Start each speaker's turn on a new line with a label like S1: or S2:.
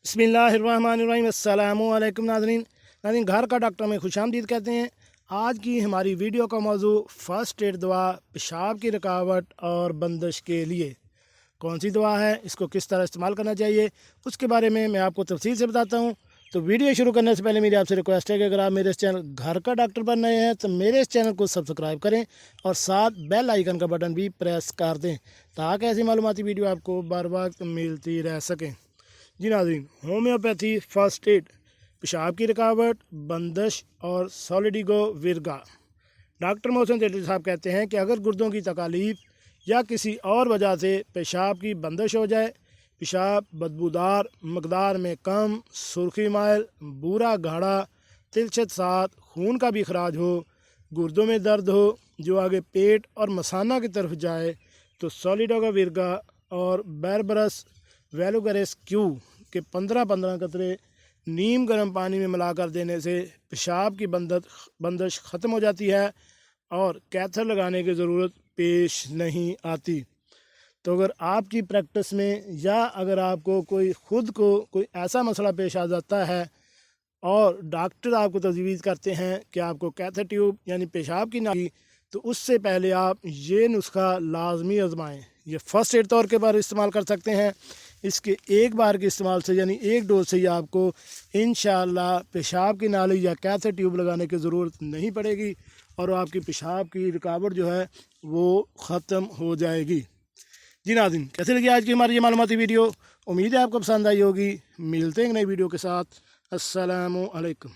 S1: बिस्मिल्लाहिर्रहमानिर्रहीम। अस्सलामु अलैकुम नाज़रीन, घर का डॉक्टर में खुशामदीद कहते हैं। आज की हमारी वीडियो का मौजू फ़र्स्ट एड दवा पेशाब की रुकावट और बंदिश के लिए कौन सी दवा है, इसको किस तरह इस्तेमाल करना चाहिए, उसके बारे में मैं आपको तफसील से बताता हूँ। तो वीडियो शुरू करने से पहले मेरी आपसे रिक्वेस्ट है कि अगर आप मेरे इस चैनल घर का डॉक्टर पर नए हैं तो मेरे इस चैनल को सब्सक्राइब करें और साथ बेल आइकन का बटन भी प्रेस कर दें ताकि ऐसी मालूमाती वीडियो आपको बर वक्त मिलती रह सकें। जी नाज़रीन, होम्योपैथी फ़र्स्ट एड पेशाब की रुकावट, बंदिश और सॉलिडिगो विरगा। डॉक्टर मोहसिन सेठी साहब कहते हैं कि अगर गुर्दों की तकालीफ या किसी और वजह से पेशाब की बंदिश हो जाए, पेशाब बदबूदार, मकदार में कम, सुर्खी माइल, बूरा गाढ़ा, तिलछत साथ, खून का भी अखराज हो, गुर्दों में दर्द हो जो आगे पेट और मसाना की तरफ जाए, तो सॉलिडोगो विरगा और बैरबरस वैलुगरेस क्यू के 15-15 कतरे नीम गर्म पानी में मिलाकर देने से पेशाब की बंदिश ख़त्म हो जाती है और कैथर लगाने की ज़रूरत पेश नहीं आती। तो अगर आपकी प्रैक्टिस में या अगर आपको खुद को कोई ऐसा मसला पेश आ जाता है और डॉक्टर आपको तजवीज़ करते हैं कि आपको कैथर ट्यूब यानी पेशाब की नाली, तो उससे पहले आप ये नुस्खा लाजमी आजमाएं। ये फ़र्स्ट एड तौर के पर इस्तेमाल कर सकते हैं। इसके एक बार के इस्तेमाल से यानी एक डोज से ही आपको इंशाअल्लाह पेशाब की नाली या कैथर ट्यूब लगाने की ज़रूरत नहीं पड़ेगी और आपकी पेशाब की रुकावट जो है वो ख़त्म हो जाएगी। जी नाज़रीन, कैसे लगी आज की हमारी ये मालूमाती वीडियो? उम्मीद है आपको पसंद आई होगी। मिलते हैं नई वीडियो के साथ। अस्सलामु अलैकुम।